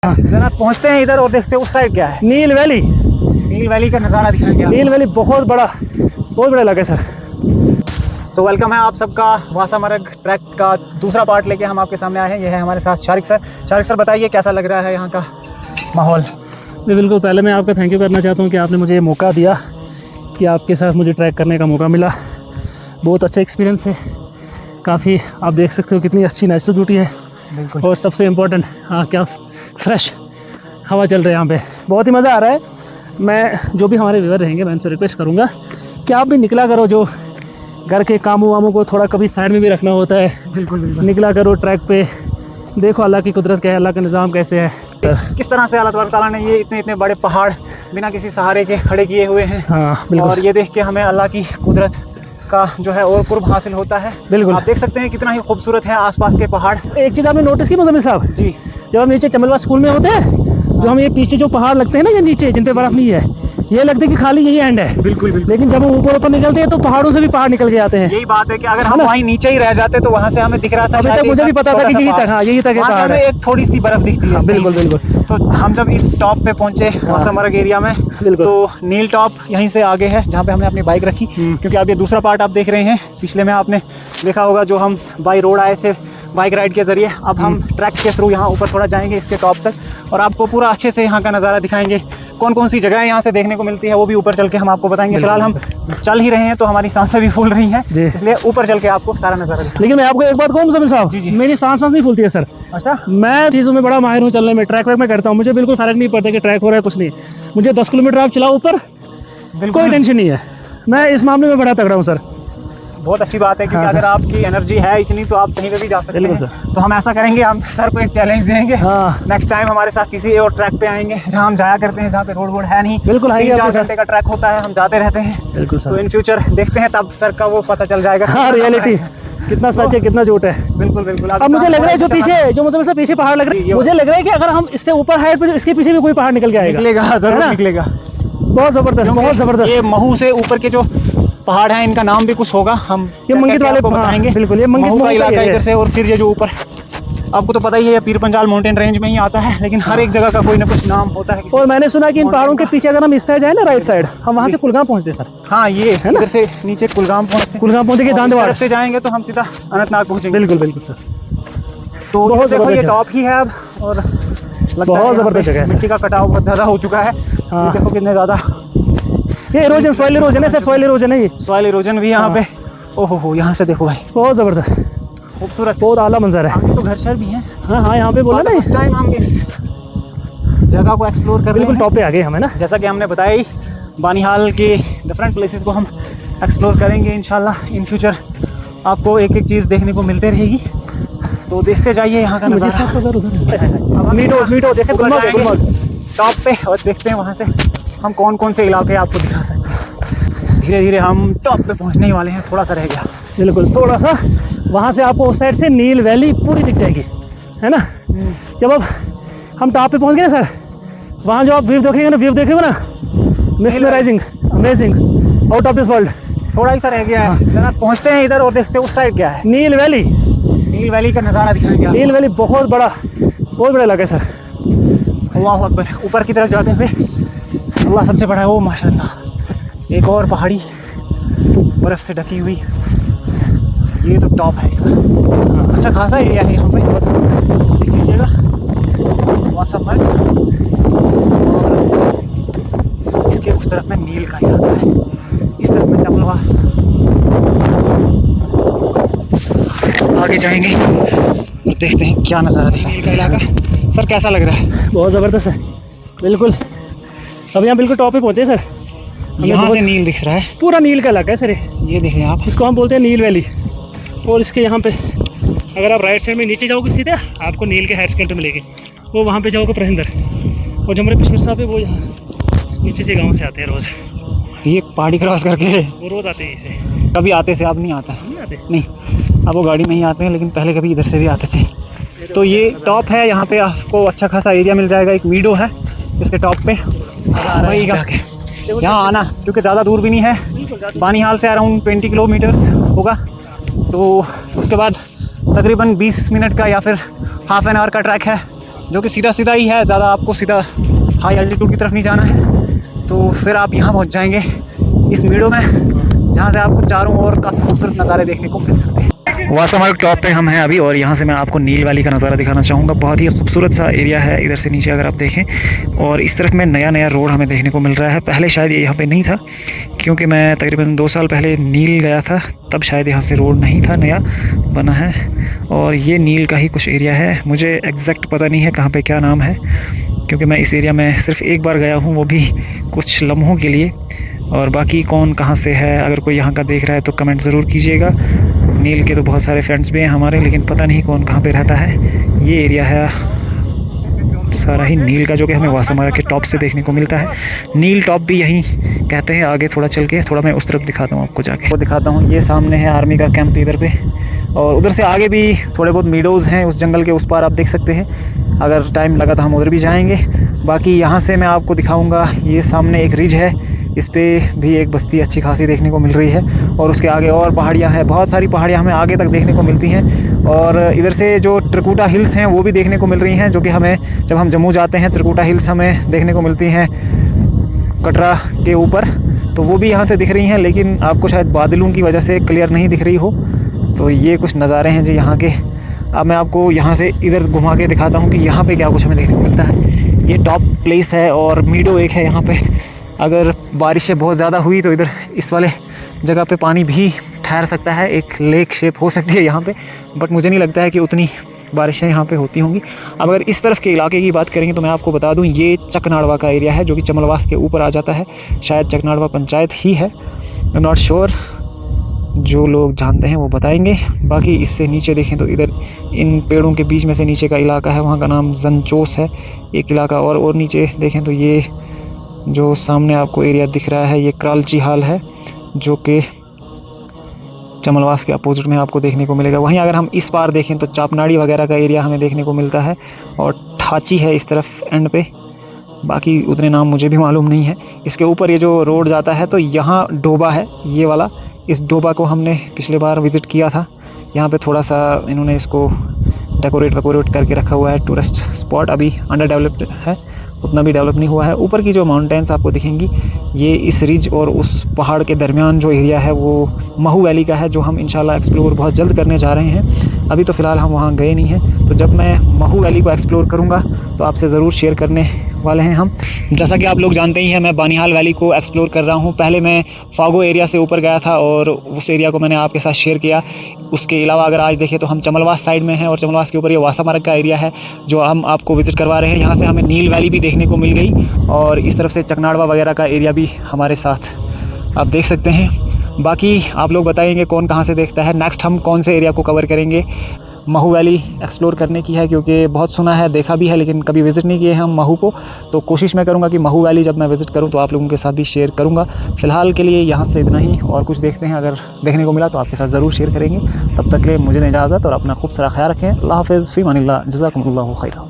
जरा पहुंचते हैं इधर और देखते हैं उस साइड क्या है। नील वैली, नील वैली का नज़ारा दिखाएंगे। नील वैली बहुत बड़ा इलाका है सर। तो वेलकम है आप सबका वासामरग ट्रैक का दूसरा पार्ट लेके हम आपके सामने आए हैं। ये है हमारे साथ शारिक सर। शारिक सर बताइए कैसा लग रहा है यहाँ का माहौल। जी बिल्कुल, पहले मैं आपका थैंक यू करना चाहता हूँ कि आपने मुझे ये मौका दिया कि आपके साथ मुझे ट्रैक करने का मौका मिला। बहुत अच्छा एक्सपीरियंस है, काफ़ी आप देख सकते हो कितनी अच्छी नेचुरल ब्यूटी है। बिल्कुल। और सबसे इम्पोर्टेंट क्या फ्रेश हवा चल रही है यहाँ पे, बहुत ही मज़ा आ रहा है। मैं जो भी हमारे व्यूअर रहेंगे मैं उनसे रिक्वेस्ट करूँगा कि आप भी निकला करो, जो घर के कामों वामों को थोड़ा कभी साइड में भी रखना होता है। बिल्कुल बिल्कुल। निकला करो ट्रैक पे, देखो अल्लाह की कुदरत क्या है, अल्लाह का निज़ाम कैसे है। किस तरह से अल्लाह ताला ने ये इतने बड़े पहाड़ बिना किसी सहारे के खड़े किए हुए हैं। हाँ बिल्कुल। और ये देख के हमें अल्लाह की कुदरत का जो है और कुर्ब हासिल होता है। बिल्कुल। आप देख सकते हैं कितना ही खूबसूरत है आसपास के पहाड़। एक चीज़ आपने नोटिस की मुज़म्मिल साहब जी, जब हम नीचे चमलवा स्कूल में होते हैं, जो हम ये पीछे जो पहाड़ लगते हैं ना ये नीचे जिन पे बर्फ़ नहीं है, ये लगता है कि खाली यही एंड है। बिल्कुल बिल्कुल। लेकिन जब हम ऊपर निकलते हैं तो पहाड़ों से भी पहाड़ निकल के आते हैं। यही बात है कि अगर हम वहीं नीचे ही रह जाते तो वहाँ से हमें दिख रहा था। अभी तक मुझे भी पता था कि यही तक वहाँ से हमें एक थोड़ी सी बर्फ दिखती है। बिल्कुल बिल्कुल। तो हम जब इस स्टॉप पे पहुंचे वासामरग एरिया में, तो नील टॉप यहीं से आगे है जहाँ पे हमने अपनी बाइक रखी। क्योंकि अब ये दूसरा पार्ट आप देख रहे हैं, पिछले में आपने देखा होगा जो हम बाई रोड आए थे बाइक राइड के ज़रिए। अब हम ट्रैक के थ्रू यहाँ ऊपर थोड़ा जाएंगे इसके टॉप तक और आपको पूरा अच्छे से यहाँ का नज़ारा दिखाएंगे। कौन कौन सी जगह यहाँ से देखने को मिलती है वो भी ऊपर चल के हम आपको बताएंगे। फिलहाल हम चल ही रहे हैं तो हमारी सांसें भी फूल रही हैं, इसलिए ऊपर चल के आपको सारा नज़ारा दिखाएंगे। लेकिन मैं आपको एक बात कहूँ मुज़म्मिल साहब, जी। मेरी सांस नहीं फूलती है सर। अच्छा। मैं चीज़ों में बड़ा माहिर हूँ, चलने में ट्रैक व्रैक में करता हूँ, मुझे बिल्कुल फ़र्क नहीं पड़ता कि ट्रैक हो रहा है कुछ नहीं। मुझे 10 किलोमीटर आप चलाओ ऊपर, कोई टेंशन नहीं है। मैं इस मामले में बड़ा तगड़ा हूँ सर। बहुत अच्छी बात है क्योंकि अगर आपकी एनर्जी है इतनी तो आप कहीं पे भी जा सकते हैं। सर। तो हम ऐसा करेंगे, हम सर को एक चैलेंज देंगे। हाँ। नेक्स्ट टाइम हमारे साथ किसी और ट्रैक पे आएंगे जहाँ हम जाया करते हैं, जहाँ पे रोड है नहीं। बिल्कुल आएंगे। 3-4 घंटे का ट्रैक होता है, हम जाते रहते हैं। बिल्कुल सर। तो इन फ्यूचर देखते हैं, तब सर का वो पता चल जाएगा। हाँ, रियलिटी कितना सच है कितना झूठ है। बिल्कुल बिल्कुल। अब मुझे लग रहा है जो पीछे जो मुझे पीछे पहाड़ लग रहा है, मुझे लग रहा है कि अगर हम इससे ऊपर हाइट पे इसके पीछे भी कोई पहाड़ निकल के आएगा। निकलेगा, जरूर निकलेगा। बहुत ज़बरदस्त, बहुत ज़बरदस्त। ये महू से ऊपर के जो पहाड़ हैं इनका नाम भी कुछ होगा, हम ये मंगित वाले को बताएंगे। बिल्कुल, ये महू का इलाका इधर से, और फिर ये जो ऊपर आपको तो पता ही है ये पीर पंजाल माउंटेन रेंज में ही आता है, लेकिन हर एक जगह का कोई ना कुछ नाम होता है। और मैंने सुना कि इन पहाड़ों के पीछे अगर हम इस साइड जाए ना, राइट साइड, हम वहाँ से कुलगाम पहुँचते सर। हाँ, ये है इधर से नीचे कुलगाम पहुँचे के दांतेवाड़ा से जाएंगे तो हम सीधा अनंतनाग पहुँचेंगे। बिल्कुल बिल्कुल सर। तो बहुत देखो ये टॉप ही है अब, और बहुत ज़बरदस्त जगह है। मिट्टी का कटाव बहुत ज़्यादा हो चुका है। देखो कितने ज़्यादा ये इरोजन, सॉइल इरोजन है सर, सॉइल इरोजन है ये। सॉइल इरोजन भी यहाँ पे। ओहो, यहाँ से देखो भाई, बहुत ज़बरदस्त, खूबसूरत, बहुत आला मंजर है। तो घर शहर भी है। हाँ, यहाँ पे बोला ना इस टाइम हम इस जगह को एक्सप्लोर कर बिल्कुल टॉप पे आ गए हमें ना। जैसा कि हमने बताया ही, बानिहाल के डिफरेंट प्लेसेस को हम एक्सप्लोर करेंगे इंशाल्लाह। इन फ्यूचर आपको एक एक चीज़ देखने को मिलते रहेगी, तो देखते जाइए यहाँ का नज़ारा। मीटो जैसे टॉप पे, और देखते हैं वहाँ से हम कौन कौन से इलाके आपको दिखा सकते हैं। धीरे धीरे हम टॉप पे पहुँचने ही वाले हैं, थोड़ा सा रह गया। बिल्कुल, थोड़ा सा वहाँ से आपको उस साइड से नील वैली पूरी दिख जाएगी, है ना। जब अब हम टॉप पे पहुँच गए सर, वहाँ जो आप व्यू देखेंगे ना, mesmerising, amazing, out of this world. थोड़ा ही सा रह गया है। जरा पहुँचते हैं इधर और देखते हैं उस साइड क्या है। नील वैली का नज़ारा दिखाएंगे। नील वैली बहुत बड़ा इलाका है सर। अल्लाह अकबर। ऊपर की तरफ जाते हुए अल्लाह सबसे बड़ा है। वो माशाल्लाह, एक और पहाड़ी बर्फ़ से ढकी हुई, ये तो टॉप है इसका। अच्छा खासा एरिया है यहाँ पे, देख लीजिएगा वासामरग। इसके उस तरफ में नील का इलाका है, इस तरफ में टमलवा। आगे जाएंगे और देखते हैं क्या नज़ारा दिखा नील का इलाका। सर कैसा लग रहा है? बहुत ज़बरदस्त है बिल्कुल। अब यहाँ बिल्कुल टॉप पे पहुँचे सर, यहाँ से नील दिख रहा है, पूरा नील का इलाका है सर। ये देख रहे हैं आप, इसको हम बोलते हैं नील वैली। और इसके यहाँ पे अगर आप राइट साइड में नीचे जाओगे सीधे, आपको नील के हायर सेकेंडरी मिलेगी। वो वहाँ पे जाओगे प्रहिंदर, और जो हमारे कश्मीर साहब है वो यहाँ नीचे से गाँव से आते हैं रोज़। ये पहाड़ी क्रॉस करके वो रोज़ आते हैं इसे। कभी आते थे, अब नहीं आता है। नहीं, अब वो गाड़ी में ही आते हैं, लेकिन पहले कभी इधर से भी आते थे। तो ये टॉप है, यहाँ पे आपको अच्छा खासा एरिया मिल जाएगा। एक मीडो है इसके टॉप पे, यहाँ आना क्योंकि ज़्यादा दूर भी नहीं है। बानिहाल से अराउंड 20 किलोमीटर्स होगा, तो उसके बाद तकरीबन 20 मिनट का या फिर हाफ एन आवर का ट्रैक है। जो कि सीधा सीधा ही है, ज़्यादा आपको सीधा हाई एल्टीट्यूड की तरफ नहीं जाना है। तो फिर आप यहाँ पहुँच जाएंगे इस मीडो में, जहाँ से आपको चारों ओर काफ़ी खूबसूरत नज़ारे देखने को मिल सकते हैं। वासामार्ग टॉप पे हम हैं अभी, और यहाँ से मैं आपको नील वैली का नज़ारा दिखाना चाहूँगा। बहुत ही खूबसूरत सा एरिया है इधर से नीचे अगर आप देखें, और इस तरफ में नया नया रोड हमें देखने को मिल रहा है। पहले शायद ये यहाँ पे नहीं था, क्योंकि मैं तकरीबन 2 साल पहले नील गया था, तब शायद यहाँ से रोड नहीं था, नया बना है। और ये नील का ही कुछ एरिया है, मुझे एग्जैक्ट पता नहीं है कहाँ पर क्या नाम है, क्योंकि मैं इस एरिया में सिर्फ एक बार गया हूँ, वो भी कुछ लम्हों के लिए। और बाकी कौन कहाँ से है, अगर कोई यहाँ का देख रहा है तो कमेंट ज़रूर कीजिएगा। नील के तो बहुत सारे फ्रेंड्स भी हैं हमारे, लेकिन पता नहीं कौन कहाँ पे रहता है। ये एरिया है सारा ही नील का, जो कि हमें वासामार्ग के टॉप से देखने को मिलता है। नील टॉप भी यहीं कहते हैं। आगे थोड़ा चल के थोड़ा मैं उस तरफ दिखाता हूँ आपको, जाके वो दिखाता हूँ। ये सामने है आर्मी का कैंप इधर पे, और उधर से आगे भी थोड़े बहुत मीडोज़ हैं उस जंगल के उस पार, आप देख सकते हैं। अगर टाइम लगा तो हम उधर भी जाएंगे। बाकी यहाँ से मैं आपको दिखाऊँगा, ये सामने एक रिज है, इस पे भी एक बस्ती अच्छी खासी देखने को मिल रही है, और उसके आगे और पहाड़ियाँ हैं, बहुत सारी पहाड़ियाँ हमें आगे तक देखने को मिलती हैं। और इधर से जो त्रिकुटा हिल्स हैं वो भी देखने को मिल रही हैं, जो कि हमें जब हम जम्मू जाते हैं त्रिकुटा हिल्स हमें देखने को मिलती हैं कटरा के ऊपर, तो वो भी यहाँ से दिख रही हैं, लेकिन आपको शायद बादलों की वजह से क्लियर नहीं दिख रही हो। तो ये कुछ नज़ारे हैं जी यहाँ के। अब मैं आपको यहाँ से इधर घुमा के दिखाता हूँ कि यहाँ पे क्या कुछ हमें देखने को मिलता है। ये टॉप प्लेस है और मीडो एक है यहाँ पे। अगर बारिशें बहुत ज़्यादा हुई तो इधर इस वाले जगह पे पानी भी ठहर सकता है, एक लेक शेप हो सकती है यहाँ पे, बट मुझे नहीं लगता है कि उतनी बारिशें यहाँ पे होती होंगी। अब अगर इस तरफ के इलाके की बात करेंगे तो मैं आपको बता दूँ, ये चकनाड़वा का एरिया है, जो कि चमलवास के ऊपर आ जाता है। शायद चकनाड़वा पंचायत ही है, आई एम नॉट श्योर, जो लोग जानते हैं वो बताएंगे। बाकी इससे नीचे देखें तो इधर इन पेड़ों के बीच में से नीचे का इलाका है, वहाँ का नाम जंचोस है एक इलाका। और नीचे देखें तो ये जो सामने आपको एरिया दिख रहा है ये क्रालची हाल है, जो कि चमलवास के अपोजिट में आपको देखने को मिलेगा। वहीं अगर हम इस पार देखें तो चापनाड़ी वगैरह का एरिया हमें देखने को मिलता है, और ठाची है इस तरफ एंड पे। बाकी उतने नाम मुझे भी मालूम नहीं है। इसके ऊपर ये जो रोड जाता है तो यहाँ डोबा है ये वाला, इस डोबा को हमने पिछले बार विज़िट किया था। यहाँ पे थोड़ा सा इन्होंने इसको डेकोरेट करके रखा हुआ है, टूरिस्ट स्पॉट अभी अंडर डेवलप्ड है, उतना भी डेवलप नहीं हुआ है। ऊपर की जो माउंटेन्स आपको दिखेंगी ये इस रिज और उस पहाड़ के दरमियान जो एरिया है वो महू वैली का है, जो हम इंशाल्लाह एक्सप्लोर बहुत जल्द करने जा रहे हैं। अभी तो फ़िलहाल हम वहाँ गए नहीं हैं, तो जब मैं महू वैली को एक्सप्लोर करूँगा तो आपसे ज़रूर शेयर करने वाले हैं हम। जैसा कि आप लोग जानते ही हैं, मैं बानिहाल वैली को एक्सप्लोर कर रहा हूँ। पहले मैं फागो एरिया से ऊपर गया था और उस एरिया को मैंने आपके साथ शेयर किया। उसके अलावा अगर आज देखें तो हम चमलवास साइड में हैं, और चमलवास के ऊपर ये वासामार्ग का एरिया है जो हम आपको विज़िट करवा रहे हैं। यहाँ से हमें नील वैली भी देखने को मिल गई, और इस तरफ से चकनाड़वा वगैरह का एरिया भी हमारे साथ आप देख सकते हैं। बाकी आप लोग बताएंगे कौन कहाँ से देखता है। नेक्स्ट हम कौन से एरिया को कवर करेंगे। महू वैली एक्सप्लोर करने की है, क्योंकि बहुत सुना है, देखा भी है, लेकिन कभी विज़िट नहीं किए हैं हम महू को। तो कोशिश मैं करूँगा कि महू वैली जब मैं विज़िट करूँ तो आप लोगों के साथ भी शेयर करूँगा। फ़िलहाल के लिए यहाँ से इतना ही, और कुछ देखते हैं, अगर देखने को मिला तो आपके साथ ज़रूर शेयर करेंगे। तब तक के लिए मुझे इजाज़त, और अपना खूब सारा ख्याल रखें। अल्लाह हाफ़िज़, फ़ी अमानिल्लाह, जज़ाकुमुल्लाहु खैरा।